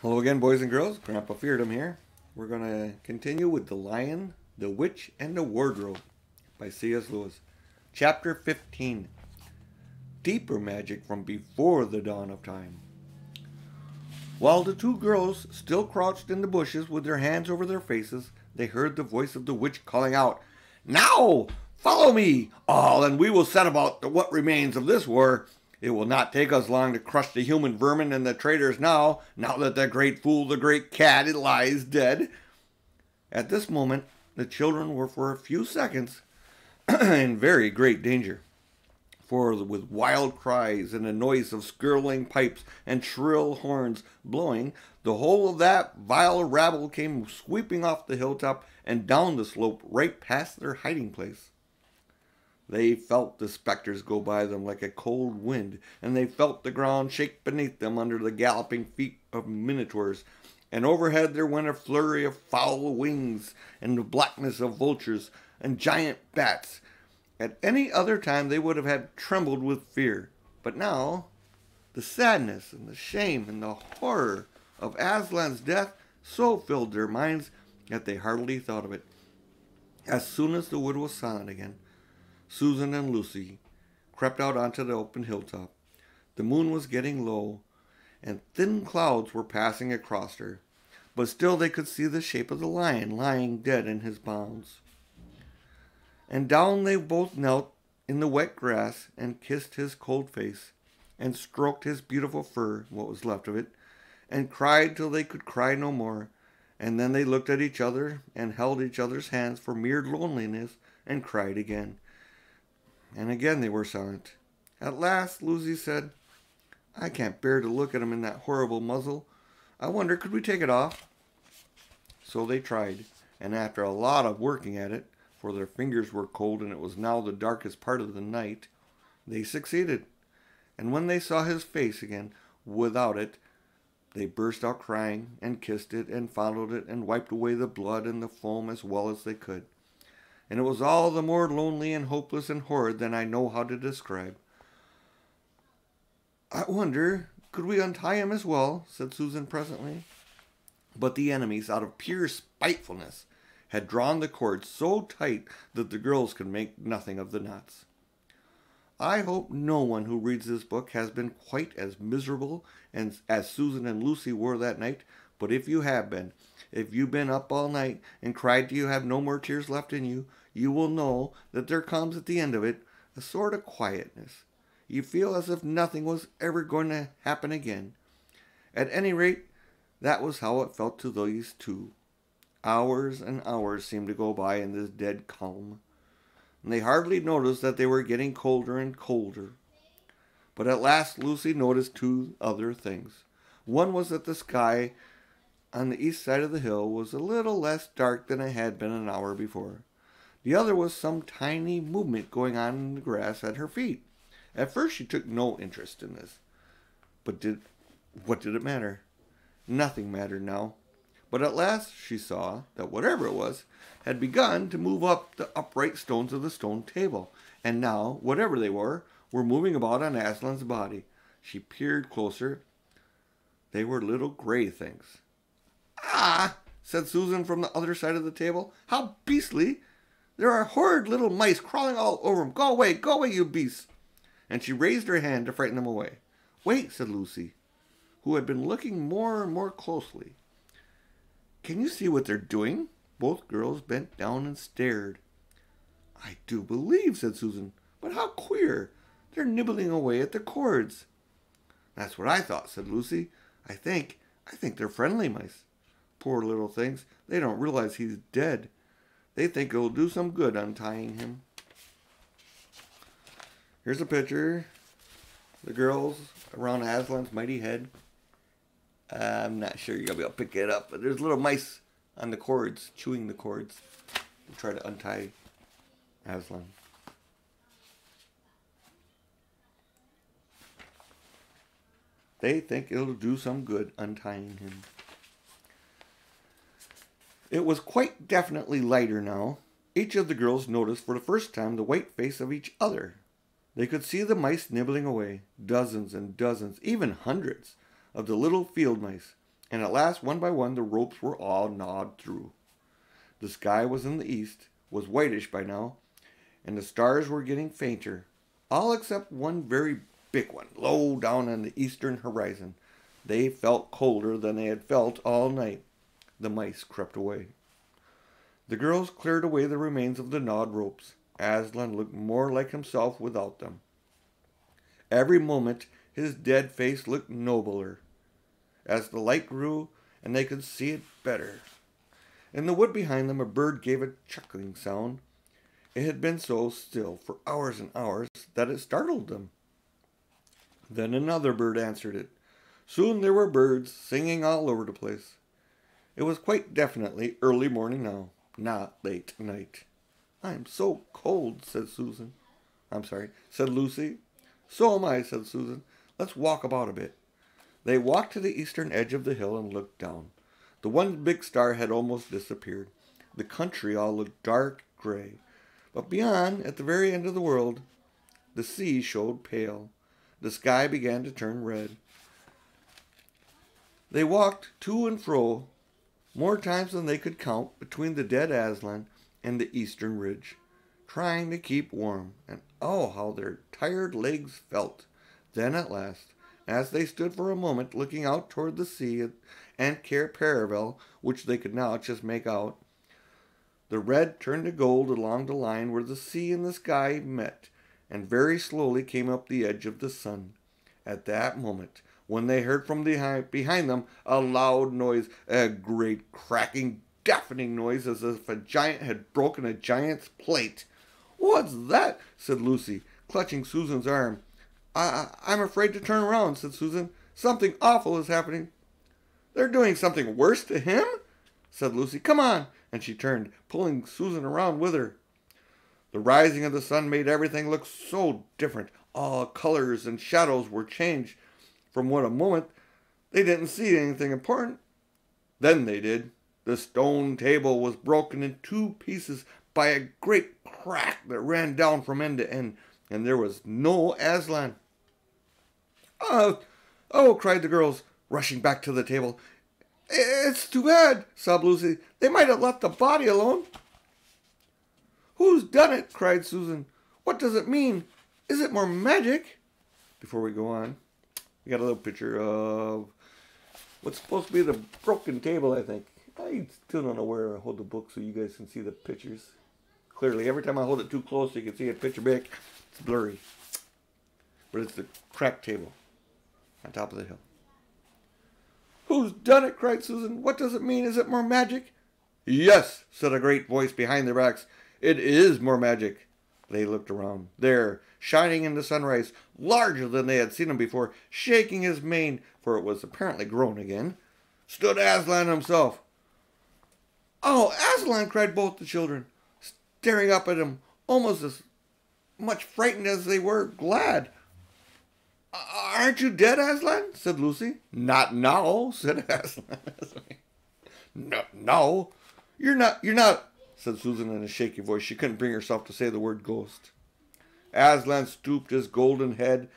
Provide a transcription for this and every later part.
Hello again, boys and girls. Grandpa Pheardom here. We're going to continue with The Lion, the Witch, and the Wardrobe by C.S. Lewis. Chapter 15. Deeper Magic from Before the Dawn of Time. While the two girls still crouched in the bushes with their hands over their faces, they heard the voice of the witch calling out, "Now! Follow me, all, and we will set about what remains of this war. It will not take us long to crush the human vermin and the traitors now that the great fool, the great cat, lies dead." At this moment, the children were for a few seconds in very great danger. For with wild cries and a noise of skirling pipes and shrill horns blowing, the whole of that vile rabble came sweeping off the hilltop and down the slope right past their hiding place. They felt the specters go by them like a cold wind, and they felt the ground shake beneath them under the galloping feet of minotaurs, and overhead there went a flurry of foul wings and the blackness of vultures and giant bats. At any other time they would have had trembled with fear, but now the sadness and the shame and the horror of Aslan's death so filled their minds that they hardly thought of it. As soon as the wood was silent again, Susan and Lucy crept out onto the open hilltop. The moon was getting low, and thin clouds were passing across her, but still they could see the shape of the lion lying dead in his bonds. And down they both knelt in the wet grass and kissed his cold face, and stroked his beautiful fur, what was left of it, and cried till they could cry no more. And then they looked at each other and held each other's hands for mere loneliness and cried again. And again they were silent. At last Lucy said, "I can't bear to look at him in that horrible muzzle. I wonder, could we take it off?" So they tried, and after a lot of working at it, for their fingers were cold and it was now the darkest part of the night, they succeeded. And when they saw his face again without it, they burst out crying and kissed it and fondled it and wiped away the blood and the foam as well as they could. And it was all the more lonely and hopeless and horrid than I know how to describe. "I wonder, could we untie him as well?" said Susan presently. But the enemies, out of pure spitefulness, had drawn the cord so tight that the girls could make nothing of the knots. I hope no one who reads this book has been quite as miserable as Susan and Lucy were that night, but if you have been, if you've been up all night and cried till you have no more tears left in you, you will know that there comes at the end of it a sort of quietness. You feel as if nothing was ever going to happen again. At any rate, that was how it felt to these two. Hours and hours seemed to go by in this dead calm, and they hardly noticed that they were getting colder and colder. But at last Lucy noticed two other things. One was that the sky on the east side of the hill was a little less dark than it had been an hour before. The other was some tiny movement going on in the grass at her feet. At first she took no interest in this. But what did it matter? Nothing mattered now. But at last she saw that whatever it was had begun to move up the upright stones of the stone table, and now, whatever they were moving about on Aslan's body. She peered closer. They were little gray things. "Ah!" said Susan from the other side of the table. "How beastly! There are horrid little mice crawling all over him. Go away, you beasts!" And she raised her hand to frighten them away. "Wait," said Lucy, who had been looking more and more closely. "Can you see what they're doing?" Both girls bent down and stared. "I do believe," said Susan, "but how queer. They're nibbling away at the cords." "That's what I thought," said Lucy. I think they're friendly mice. Poor little things. They don't realize he's dead. They think it'll do some good untying him." Here's a picture. The girls around Aslan's mighty head. I'm not sure you're going to be able to pick it up, but there's little mice on the cords, chewing the cords, to try to untie Aslan. They think it'll do some good untying him. It was quite definitely lighter now. Each of the girls noticed for the first time the white face of each other. They could see the mice nibbling away, dozens and dozens, even hundreds, of the little field mice, and at last, one by one, the ropes were all gnawed through. The sky was in the east, was whitish by now, and the stars were getting fainter, all except one very big one, low down on the eastern horizon. They felt colder than they had felt all night. The mice crept away. The girls cleared away the remains of the gnawed ropes. Aslan looked more like himself without them. Every moment his dead face looked nobler, as the light grew and they could see it better. In the wood behind them a bird gave a chuckling sound. It had been so still for hours and hours that it startled them. Then another bird answered it. Soon there were birds singing all over the place. It was quite definitely early morning now, not late night. "I'm so cold," said said Lucy. "So am I," said Susan. "Let's walk about a bit." They walked to the eastern edge of the hill and looked down. The one big star had almost disappeared. The country all looked dark gray. But beyond, at the very end of the world, the sea showed pale. The sky began to turn red. They walked to and fro more times than they could count between the dead Aslan and the eastern ridge, trying to keep warm, and oh, how their tired legs felt. Then at last, as they stood for a moment looking out toward the sea and Cair Paravel, which they could now just make out, the red turned to gold along the line where the sea and the sky met, and very slowly came up the edge of the sun. At that moment, when they heard from behind them a loud noise, a great cracking, deafening noise, as if a giant had broken a giant's plate. "What's that?" said Lucy, clutching Susan's arm. I'm afraid to turn around," said Susan. "Something awful is happening." "They're doing something worse to him?" said Lucy. "Come on." And she turned, pulling Susan around with her. The rising of the sun made everything look so different. All colors and shadows were changed. From what a moment they didn't see anything important. Then they did. The stone table was broken in two pieces by a great crack that ran down from end to end, and there was no Aslan. Oh, cried the girls, rushing back to the table. "It's too bad," sobbed Lucy. "They might have left the body alone." "Who's done it?" cried Susan. "What does it mean? Is it more magic?" Before we go on, we got a little picture of what's supposed to be the broken table, I think. I still don't know where I hold the book so you guys can see the pictures clearly. Every time I hold it too close so you can see a picture big, it's blurry. But it's the cracked table on top of the hill. "Who's done it?" cried Susan. "What does it mean? Is it more magic?" "Yes," said a great voice behind their backs. "It is more magic." They looked around. There, shining in the sunrise, larger than they had seen him before, shaking his mane, for it was apparently grown again, stood Aslan himself. "Oh, Aslan!" cried both the children, staring up at him, almost as much frightened as they were glad. "Aren't you dead, Aslan?" said Lucy. "Not now," said Aslan. No, you're not, said Susan in a shaky voice. She couldn't bring herself to say the word ghost. Aslan stooped his golden head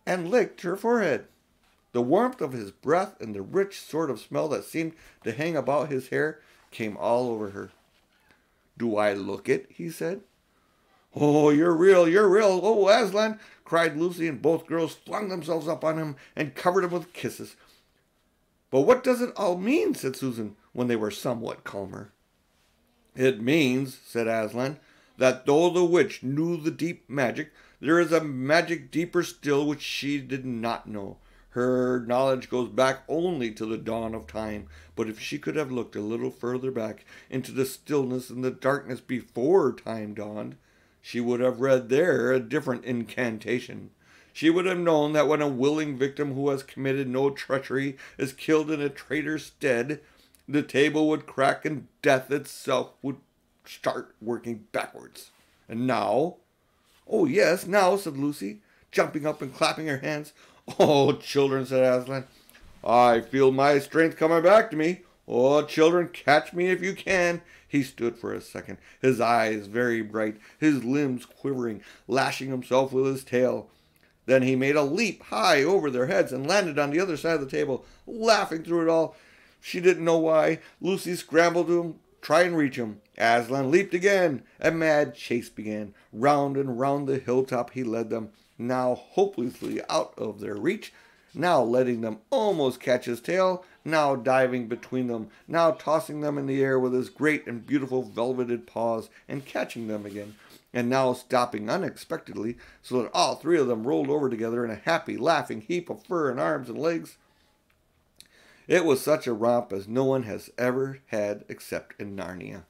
and licked her forehead. The warmth of his breath and the rich sort of smell that seemed to hang about his hair came all over her. "Do I look it?" he said. "Oh, you're real. Oh, Aslan," cried Lucy, and both girls flung themselves up on him and covered him with kisses. "But what does it all mean?" said Susan, when they were somewhat calmer. "It means," said Aslan, "that though the witch knew the deep magic, there is a magic deeper still which she did not know. Her knowledge goes back only to the dawn of time, but if she could have looked a little further back into the stillness and the darkness before time dawned, she would have read there a different incantation. She would have known that when a willing victim who has committed no treachery is killed in a traitor's stead, the table would crack and death itself would start working backwards. And now?" "Oh, yes, now," said Lucy, jumping up and clapping her hands. "Oh, children," said Aslan, "I feel my strength coming back to me. Oh, children, catch me if you can." He stood for a second, his eyes very bright, his limbs quivering, lashing himself with his tail. Then he made a leap high over their heads and landed on the other side of the table, laughing through it all. She didn't know why. Lucy scrambled to him, try and reach him. Aslan leaped again. A mad chase began. Round and round the hilltop he led them, now hopelessly out of their reach, now letting them almost catch his tail, now diving between them, now tossing them in the air with his great and beautiful velveted paws and catching them again, and now stopping unexpectedly so that all three of them rolled over together in a happy, laughing heap of fur and arms and legs. It was such a romp as no one has ever had except in Narnia.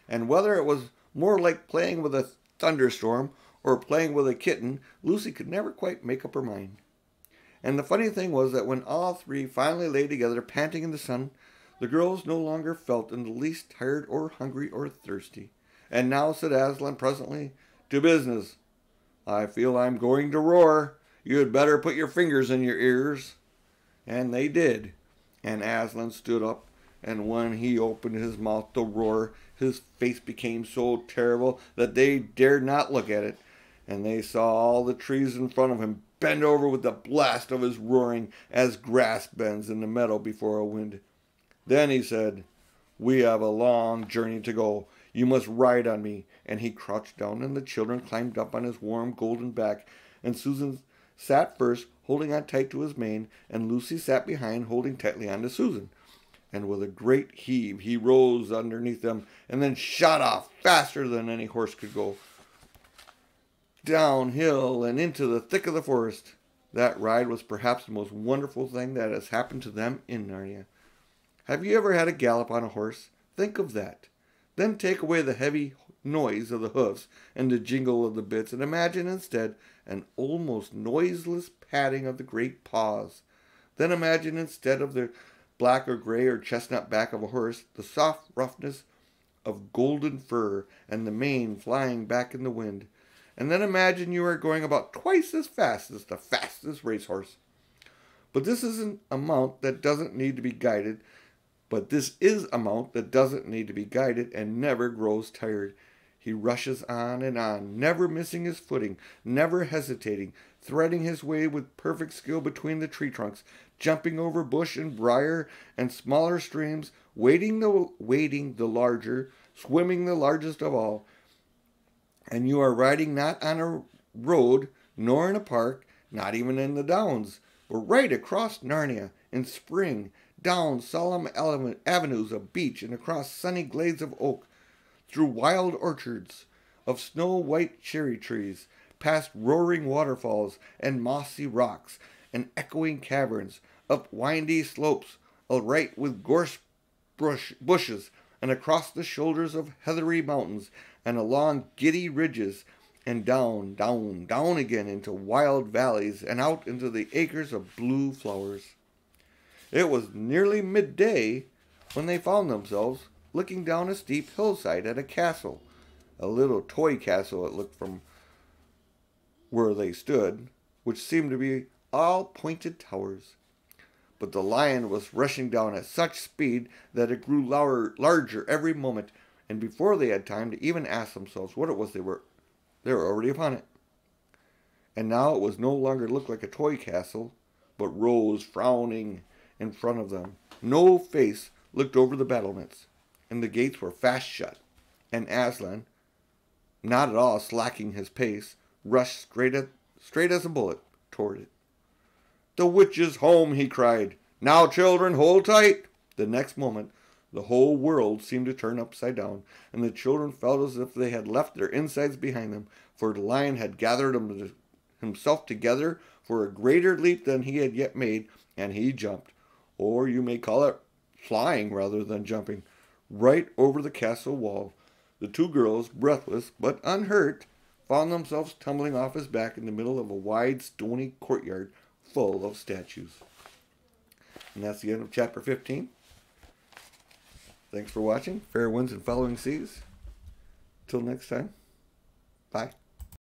And whether it was more like playing with a thunderstorm or playing with a kitten, Lucy could never quite make up her mind. And the funny thing was that when all three finally lay together, panting in the sun, the girls no longer felt in the least tired or hungry or thirsty. And now, said Aslan presently, to business. I feel I'm going to roar. You had better put your fingers in your ears. And they did. And Aslan stood up, and when he opened his mouth to roar, his face became so terrible that they dared not look at it. And they saw all the trees in front of him bend over with the blast of his roaring, as grass bends in the meadow before a wind. Then he said, we have a long journey to go. You must ride on me. And he crouched down, and the children climbed up on his warm golden back, and Susan sat first, holding on tight to his mane, and Lucy sat behind, holding tightly on to Susan. And with a great heave he rose underneath them, and then shot off faster than any horse could go, downhill and into the thick of the forest. That ride was perhaps the most wonderful thing that has happened to them in Narnia. Have you ever had a gallop on a horse? Think of that. Then take away the heavy noise of the hoofs and the jingle of the bits, and imagine instead an almost noiseless padding of the great paws. Then imagine instead of the black or gray or chestnut back of a horse, the soft roughness of golden fur and the mane flying back in the wind. And then imagine you are going about twice as fast as the fastest racehorse. But this isn't a mount that doesn't need to be guided. But this is a mount that doesn't need to be guided and never grows tired. He rushes on and on, never missing his footing, never hesitating, threading his way with perfect skill between the tree trunks, jumping over bush and briar and smaller streams, wading the larger, swimming the largest of all. And you are riding not on a road, nor in a park, not even in the downs, but right across Narnia in spring, down solemn avenues of beech and across sunny glades of oak, through wild orchards of snow-white cherry trees, past roaring waterfalls and mossy rocks and echoing caverns, up windy slopes alight with gorse bushes, and across the shoulders of heathery mountains, and along giddy ridges, and down, down, down again into wild valleys, and out into the acres of blue flowers. It was nearly midday when they found themselves looking down a steep hillside at a castle, a little toy castle it looked from where they stood, which seemed to be all pointed towers. But the lion was rushing down at such speed that it grew larger every moment, and before they had time to even ask themselves what it was they were already upon it. And now it was no longer looked like a toy castle, but rose frowning in front of them. No face looked over the battlements, and the gates were fast shut, and Aslan, not at all slacking his pace, rushed straight as a bullet toward it. The witch is home, he cried. Now, children, hold tight. The next moment, the whole world seemed to turn upside down, and the children felt as if they had left their insides behind them, for the lion had gathered himself together for a greater leap than he had yet made, and he jumped, or you may call it flying rather than jumping, right over the castle wall. The two girls, breathless but unhurt, found themselves tumbling off his back in the middle of a wide, stony courtyard full of statues. And that's the end of chapter 15. Thanks for watching. Fair winds and following seas. Till next time. Bye.